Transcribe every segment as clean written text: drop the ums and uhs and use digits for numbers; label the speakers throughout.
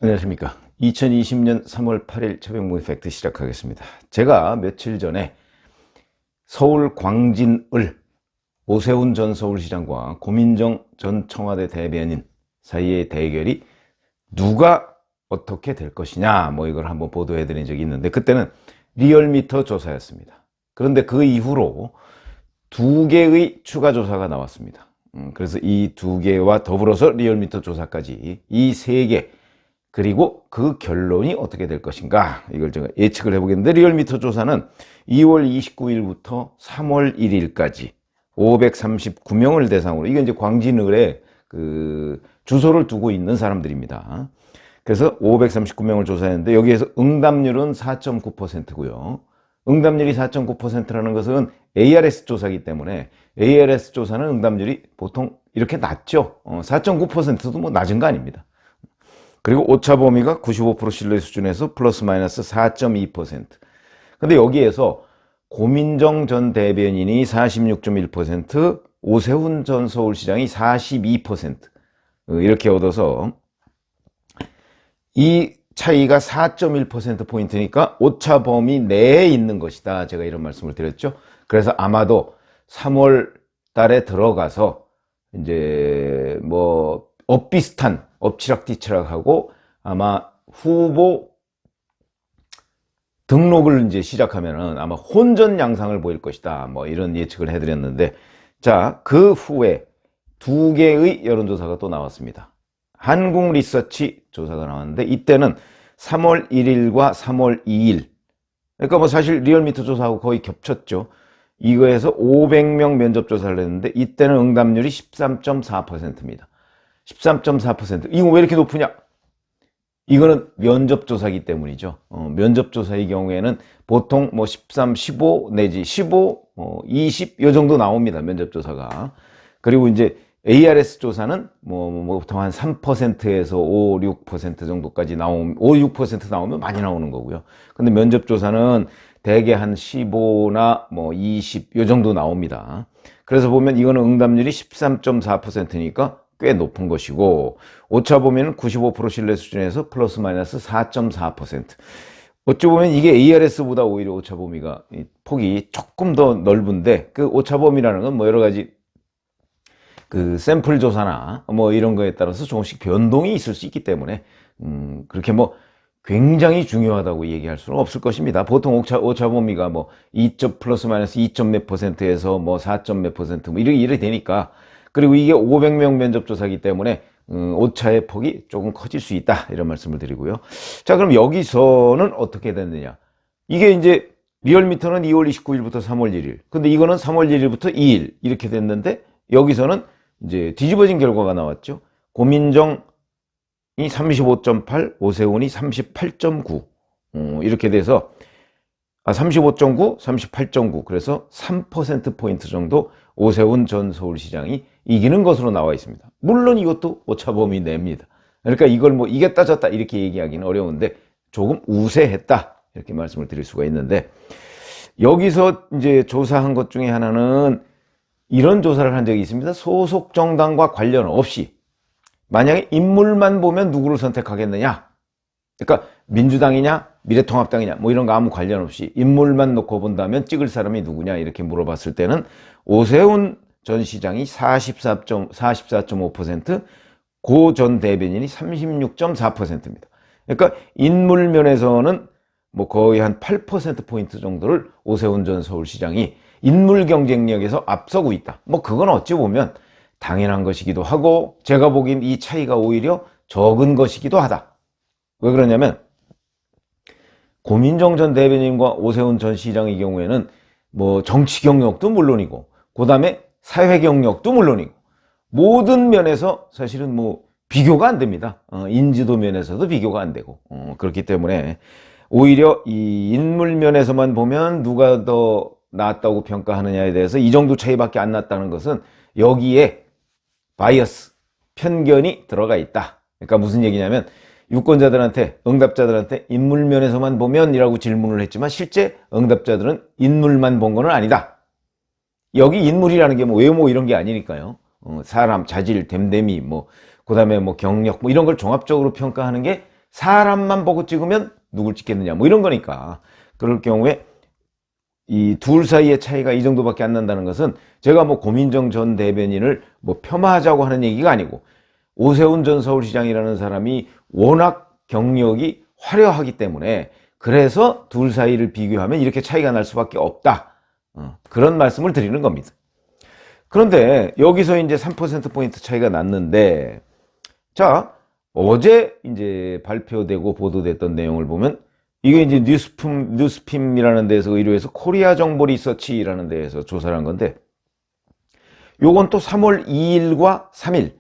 Speaker 1: 안녕하십니까. 2020년 3월 8일 최병무의 팩트 시작하겠습니다. 제가 며칠 전에 서울 광진을 오세훈 전 서울시장과 고민정 전 청와대 대변인 사이의 대결이 누가 어떻게 될 것이냐 이걸 한번 보도해 드린 적이 있는데, 그때는 리얼미터 조사였습니다. 그런데 그 이후로 두 개의 추가 조사가 나왔습니다. 그래서 이 두 개와 더불어서 리얼미터 조사까지 이 세 개, 그리고 그 결론이 어떻게 될 것인가, 이걸 제가 예측을 해보겠는데, 리얼미터 조사는 2월 29일부터 3월 1일까지 539명을 대상으로, 이게 이제 광진을에 그 주소를 두고 있는 사람들입니다. 그래서 539명을 조사했는데, 여기에서 응답률은 4.9%고요. 응답률이 4.9%라는 것은 ARS 조사이기 때문에, ARS 조사는 응답률이 보통 이렇게 낮죠. 4.9%도 뭐 낮은 거 아닙니다. 그리고 오차 범위가 95% 신뢰 수준에서 플러스 마이너스 4.2%. 근데 여기에서 고민정 전 대변인이 46.1%, 오세훈 전 서울시장이 42% 이렇게 얻어서 이 차이가 4.1%포인트니까 오차 범위 내에 있는 것이다. 제가 이런 말씀을 드렸죠. 그래서 아마도 3월 달에 들어가서 이제 뭐 엇비슷한, 엎치락뒤치락하고 아마 후보 등록을 이제 시작하면은 아마 혼전 양상을 보일 것이다. 이런 예측을 해드렸는데, 자, 그 후에 두 개의 여론조사가 또 나왔습니다. 한국리서치 조사가 나왔는데, 이때는 3월 1일과 3월 2일. 그러니까 뭐 사실 리얼미터 조사하고 거의 겹쳤죠. 이거에서 500명 면접조사를 했는데, 이때는 응답률이 13.4%입니다. 13.4%. 이거 왜 이렇게 높으냐? 이거는 면접조사이기 때문이죠. 면접조사의 경우에는 보통 뭐 13, 15 내지 15, 20 요 정도 나옵니다. 면접조사가. 그리고 이제 ARS 조사는 보통 한 3%에서 5, 6% 정도까지 나오면, 5, 6% 나오면 많이 나오는 거고요. 근데 면접조사는 대개 한 15나 20 요 정도 나옵니다. 그래서 보면 이거는 응답률이 13.4%니까 꽤 높은 것이고, 오차 범위는 95% 신뢰 수준에서 플러스 마이너스 4.4%. 어찌 보면 이게 ARS보다 오히려 오차 범위가 폭이 조금 더 넓은데, 그 오차 범위라는 건 여러 가지 그 샘플 조사나 이런 거에 따라서 조금씩 변동이 있을 수 있기 때문에 그렇게 굉장히 중요하다고 얘기할 수는 없을 것입니다. 보통 오차 범위가 2. 플러스 마이너스 2점 몇 %에서 4점 몇 %, 이렇게 되니까. 그리고 이게 500명 면접조사이기 때문에 오차의 폭이 조금 커질 수 있다, 이런 말씀을 드리고요. 자, 그럼 여기서는 어떻게 됐느냐? 이게 이제 리얼미터는 2월 29일부터 3월 1일, 근데 이거는 3월 1일부터 2일 이렇게 됐는데, 여기서는 이제 뒤집어진 결과가 나왔죠. 고민정이 35.8, 오세훈이 38.9 이렇게 돼서 35.9, 38.9, 그래서 3%포인트 정도 오세훈 전 서울시장이 이기는 것으로 나와 있습니다. 물론 이것도 오차범위 내입니다. 그러니까 이걸 이겼다 졌다 이렇게 얘기하기는 어려운데, 조금 우세했다, 이렇게 말씀을 드릴 수가 있는데, 여기서 이제 조사한 것 중에 하나는 이런 조사를 한 적이 있습니다. 소속 정당과 관련 없이 만약에 인물만 보면 누구를 선택하겠느냐, 그러니까 민주당이냐 미래통합당이냐 이런 거 아무 관련 없이 인물만 놓고 본다면 찍을 사람이 누구냐, 이렇게 물어봤을 때는 오세훈 전 시장이 44.5%, 고 전 대변인이 36.4%입니다. 그러니까 인물 면에서는 거의 한 8%포인트 정도를 오세훈 전 서울시장이 인물 경쟁력에서 앞서고 있다. 그건 어찌 보면 당연한 것이기도 하고, 제가 보기엔 이 차이가 오히려 적은 것이기도 하다. 왜 그러냐면, 고민정 전 대변인과 오세훈 전 시장의 경우에는 정치 경력도 물론이고, 그 다음에 사회 경력도 물론이고, 모든 면에서 사실은 비교가 안 됩니다. 인지도 면에서도 비교가 안 되고, 그렇기 때문에 오히려 이 인물 면에서만 보면 누가 더 낫다고 평가하느냐에 대해서 이 정도 차이밖에 안 났다는 것은 여기에 바이어스, 편견이 들어가 있다. 그러니까 무슨 얘기냐면, 유권자들한테, 응답자들한테 인물 면에서만 보면 이라고 질문을 했지만, 실제 응답자들은 인물만 본 건 아니다. 여기 인물이라는 게 외모 이런 게 아니니까요. 사람, 자질, 됨됨이, 그 다음에 경력, 이런 걸 종합적으로 평가하는 게 사람만 보고 찍으면 누굴 찍겠느냐 뭐 이런 거니까. 그럴 경우에 이 둘 사이의 차이가 이 정도밖에 안 난다는 것은 제가 뭐 고민정 전 대변인을 뭐 폄하하자고 하는 얘기가 아니고, 오세훈 전 서울시장이라는 사람이 워낙 경력이 화려하기 때문에 그래서 둘 사이를 비교하면 이렇게 차이가 날 수밖에 없다. 그런 말씀을 드리는 겁니다. 그런데 여기서 이제 3%포인트 차이가 났는데, 자, 어제 이제 발표되고 보도됐던 내용을 보면 이게 이제 뉴스핌이라는 데서 의뢰해서 코리아 정보 리서치라는 데에서 조사를 한 건데, 요건 또 3월 2일과 3일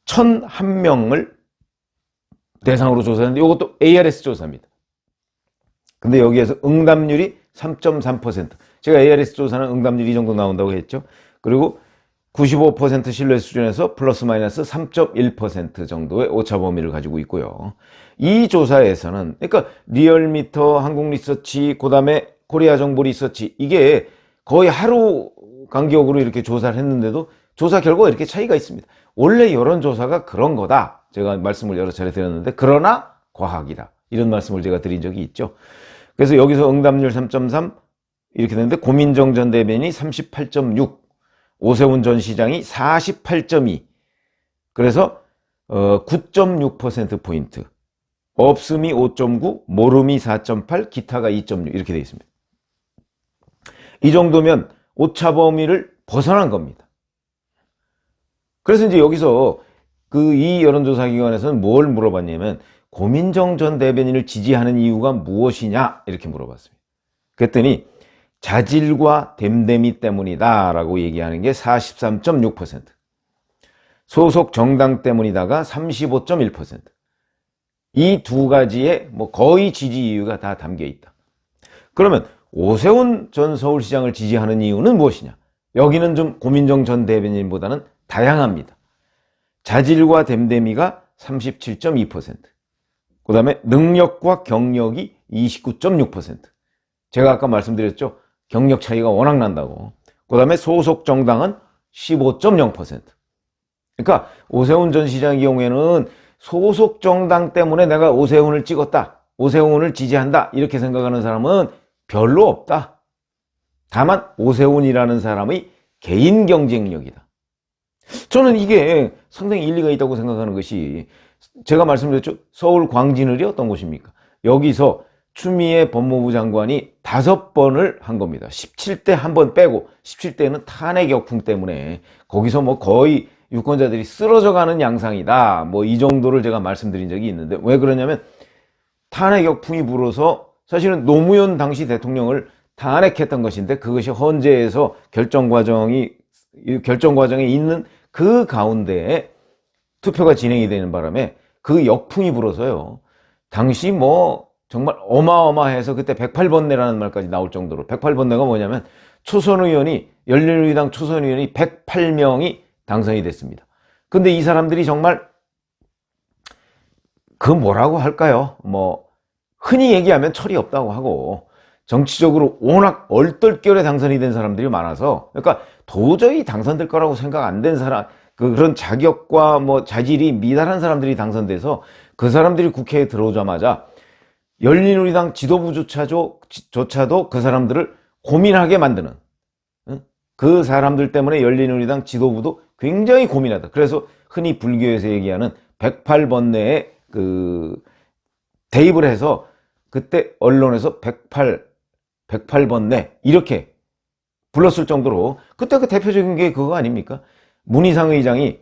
Speaker 1: 1,001명을 대상으로 조사했는데 요것도 ARS 조사입니다. 근데 여기에서 응답률이 3.3%. 제가 ARS 조사는 응답률이 이 정도 나온다고 했죠. 그리고 95% 신뢰 수준에서 플러스 마이너스 3.1% 정도의 오차 범위를 가지고 있고요. 이 조사에서는, 그러니까 리얼미터, 한국리서치, 그 다음에 코리아 정보 리서치, 이게 거의 하루 간격으로 이렇게 조사를 했는데도 조사 결과가 이렇게 차이가 있습니다. 원래 여론조사가 그런 거다. 제가 말씀을 여러 차례 드렸는데, 그러나 과학이다. 이런 말씀을 제가 드린 적이 있죠. 그래서 여기서 응답률 3.3 이렇게 되는데, 고민정 전 대변인이 38.6, 오세훈 전 시장이 48.2, 그래서 9.6%포인트, 없음이 5.9, 모름이 4.8, 기타가 2.6 이렇게 되어 있습니다. 이 정도면 오차 범위를 벗어난 겁니다. 그래서 이제 여기서 이 여론조사 기관에서는 뭘 물어봤냐면, 고민정 전 대변인을 지지하는 이유가 무엇이냐 이렇게 물어봤습니다. 그랬더니 자질과 됨됨이 때문이다 라고 얘기하는 게 43.6%, 소속 정당 때문이다가 35.1%, 이 두 가지에 뭐 거의 지지 이유가 다 담겨 있다. 그러면 오세훈 전 서울시장을 지지하는 이유는 무엇이냐? 여기는 좀 고민정 전 대변인보다는 다양합니다. 자질과 됨됨이가 37.2%, 그 다음에 능력과 경력이 29.6%. 제가 아까 말씀드렸죠. 경력 차이가 워낙 난다고. 그 다음에 소속 정당은 15.0%. 그러니까 오세훈 전 시장의 경우에는 소속 정당 때문에 내가 오세훈을 찍었다, 오세훈을 지지한다 이렇게 생각하는 사람은 별로 없다. 다만 오세훈이라는 사람의 개인 경쟁력이다. 저는 이게 상당히 일리가 있다고 생각하는 것이, 제가 말씀드렸죠. 서울 광진을이 어떤 곳입니까? 여기서 추미애 법무부 장관이 5번을 한 겁니다. 17대 한 번 빼고, 17대는 탄핵 역풍 때문에 거기서 뭐 거의 유권자들이 쓰러져 가는 양상이다. 뭐 이 정도를 제가 말씀드린 적이 있는데, 왜 그러냐면 탄핵 역풍이 불어서 사실은 노무현 당시 대통령을 탄핵했던 것인데, 그것이 헌재에서 결정 과정에 있는 그 가운데에 투표가 진행이 되는 바람에 그 역풍이 불어서요. 당시 뭐 정말 어마어마해서 그때 108번내라는 말까지 나올 정도로, 108번내가 뭐냐면 열린우리당 초선 의원이 108명이 당선이 됐습니다. 근데 이 사람들이 정말 그 뭐라고 할까요? 뭐 흔히 얘기하면 철이 없다고 하고, 정치적으로 워낙 얼떨결에 당선이 된 사람들이 많아서, 그러니까 도저히 당선될 거라고 생각 안 된 사람, 그런 자격과 뭐 자질이 미달한 사람들이 당선돼서 그 사람들이 국회에 들어오자마자 열린우리당 지도부조차도 그 사람들을 고민하게 만드는, 그 사람들 때문에 열린우리당 지도부도 굉장히 고민하다. 그래서 흔히 불교에서 얘기하는 108번내에 대입을 해서 그때 언론에서 108번내 이렇게 불렀을 정도로, 그때 그 대표적인 게 그거 아닙니까? 문희상 의장이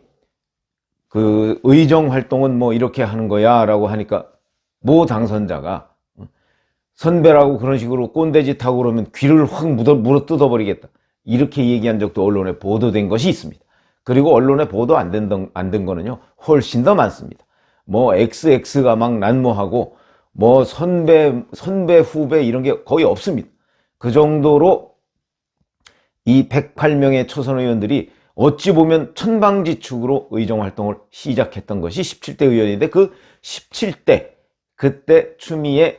Speaker 1: 그 의정 활동은 뭐 이렇게 하는 거야 라고 하니까 모 당선자가 선배라고 그런 식으로 꼰대짓 하고 그러면 귀를 확 물어 뜯어버리겠다 이렇게 얘기한 적도 언론에 보도된 것이 있습니다. 그리고 언론에 보도 안 된 거는요 훨씬 더 많습니다. 뭐 XX가 막 난무하고 뭐 선배 후배 이런 게 거의 없습니다. 그 정도로 이 108명의 초선 의원들이 어찌 보면 천방지축으로 의정활동을 시작했던 것이 17대 의원인데, 그 17대 그때 추미애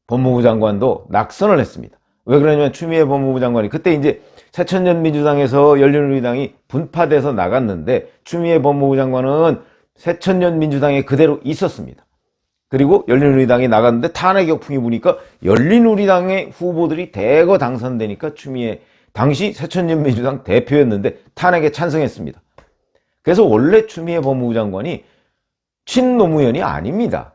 Speaker 1: 법무부 장관도 낙선을 했습니다. 왜 그러냐면 추미애 법무부 장관이 그때 이제 새천년 민주당에서 열린우리당이 분파돼서 나갔는데, 추미애 법무부 장관은 새천년 민주당에 그대로 있었습니다. 그리고 열린우리당이 나갔는데 탄핵 역풍이 부니까 열린우리당의 후보들이 대거 당선되니까 추미애 당시 새천년민주당 대표였는데 탄핵에 찬성했습니다. 그래서 원래 추미애 법무부 장관이 친노무현이 아닙니다.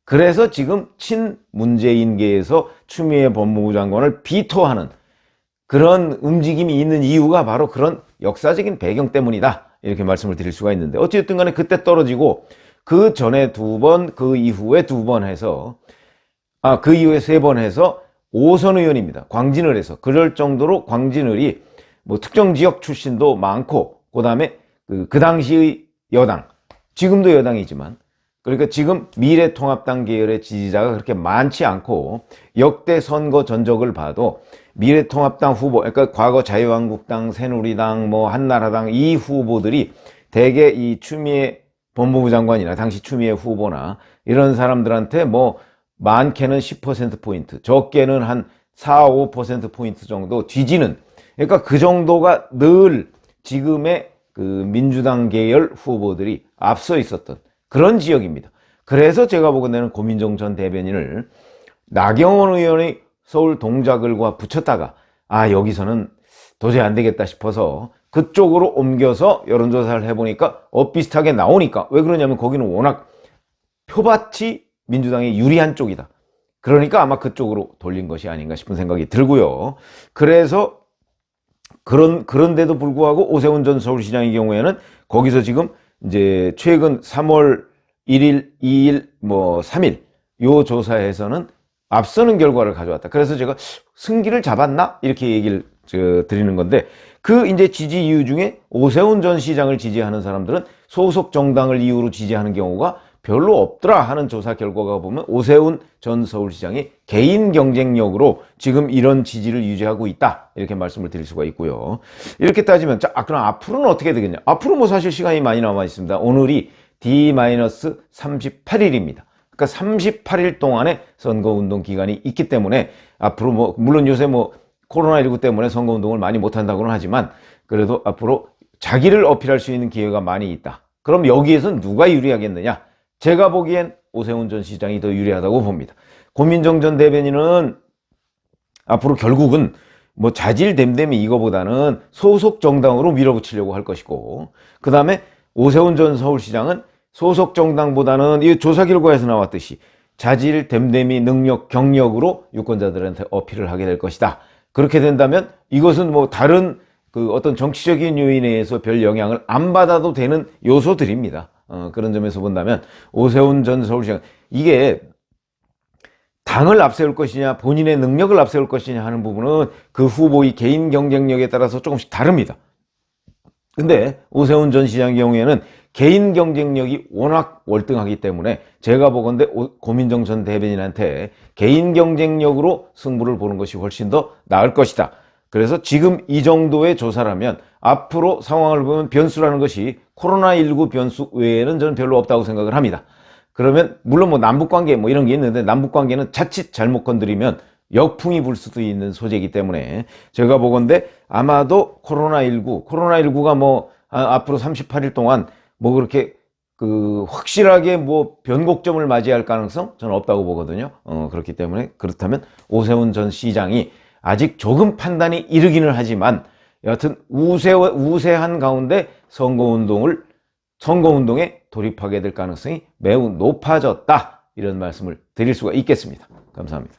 Speaker 1: 그래서 지금 친문재인계에서 추미애 법무부 장관을 비토하는 그런 움직임이 있는 이유가 바로 그런 역사적인 배경 때문이다, 이렇게 말씀을 드릴 수가 있는데, 어쨌든 간에 그때 떨어지고 그 전에 두 번, 그 이후에 두 번 해서, 그 이후에 세 번 해서 5선 의원입니다. 광진을 해서. 그럴 정도로 광진을이 뭐 특정 지역 출신도 많고, 그 다음에 그 당시의 여당, 지금도 여당이지만, 그러니까 지금 미래통합당 계열의 지지자가 그렇게 많지 않고, 역대 선거 전적을 봐도 미래통합당 후보, 그러니까 과거 자유한국당, 새누리당, 뭐 한나라당 이 후보들이 대개 이 추미애 법무부 장관이나 당시 추미애 후보나 이런 사람들한테 뭐 많게는 10%포인트, 적게는 한 4, 5%포인트 정도 뒤지는, 그러니까 그 정도가 늘 지금의 그 민주당 계열 후보들이 앞서 있었던 그런 지역입니다. 그래서 제가 보건대는 고민정 전 대변인을 나경원 의원의 서울 동작을과 붙였다가 여기서는 도저히 안 되겠다 싶어서 그쪽으로 옮겨서 여론조사를 해보니까 비슷하게 나오니까, 왜 그러냐면 거기는 워낙 표밭이 민주당이 유리한 쪽이다. 그러니까 아마 그쪽으로 돌린 것이 아닌가 싶은 생각이 들고요. 그래서 그런데도 불구하고 오세훈 전 서울시장의 경우에는 거기서 지금 이제 최근 3월 1일, 2일, 뭐 3일 요 조사에서는 앞서는 결과를 가져왔다. 그래서 제가 승기를 잡았나? 이렇게 얘기를 드리는 건데, 그 이제 지지 이유 중에 오세훈 전 시장을 지지하는 사람들은 소속 정당을 이유로 지지하는 경우가 별로 없더라 하는 조사 결과가 보면 오세훈 전 서울시장이 개인 경쟁력으로 지금 이런 지지를 유지하고 있다, 이렇게 말씀을 드릴 수가 있고요. 이렇게 따지면 그럼 앞으로는 어떻게 되겠냐? 앞으로 뭐 사실 시간이 많이 남아 있습니다. 오늘이 D-38일입니다. 그러니까 38일 동안의 선거운동 기간이 있기 때문에 앞으로 뭐 물론 요새 뭐 코로나19 때문에 선거운동을 많이 못한다고는 하지만 그래도 앞으로 자기를 어필할 수 있는 기회가 많이 있다. 그럼 여기에서 누가 유리하겠느냐? 제가 보기엔 오세훈 전 시장이 더 유리하다고 봅니다. 고민정 전 대변인은 앞으로 결국은 뭐 자질댐댐이 이거보다는 소속 정당으로 밀어붙이려고 할 것이고, 그 다음에 오세훈 전 서울시장은 소속 정당보다는 이 조사 결과에서 나왔듯이 자질댐댐이 능력, 경력으로 유권자들한테 어필을 하게 될 것이다. 그렇게 된다면 이것은 뭐 다른 그 어떤 정치적인 요인에 의해서 별 영향을 안 받아도 되는 요소들입니다. 그런 점에서 본다면 오세훈 전 서울시장, 이게 당을 앞세울 것이냐 본인의 능력을 앞세울 것이냐 하는 부분은 그 후보의 개인 경쟁력에 따라서 조금씩 다릅니다. 근데 오세훈 전 시장의 경우에는 개인 경쟁력이 워낙 월등하기 때문에 제가 보건대 고민정 전 대변인한테 개인 경쟁력으로 승부를 보는 것이 훨씬 더 나을 것이다. 그래서 지금 이 정도의 조사라면 앞으로 상황을 보면 변수라는 것이 코로나19 변수 외에는 저는 별로 없다고 생각을 합니다. 그러면 물론 뭐 남북관계 뭐 이런 게 있는데 남북관계는 자칫 잘못 건드리면 역풍이 불 수도 있는 소재이기 때문에 제가 보건대 아마도 코로나19가 뭐 앞으로 38일 동안 뭐 그렇게 그 확실하게 뭐 변곡점을 맞이할 가능성 저는 없다고 보거든요. 그렇기 때문에 그렇다면 오세훈 전 시장이 아직 조금 판단이 이르기는 하지만 여하튼 우세한 가운데 선거운동에 돌입하게 될 가능성이 매우 높아졌다, 이런 말씀을 드릴 수가 있겠습니다. 감사합니다.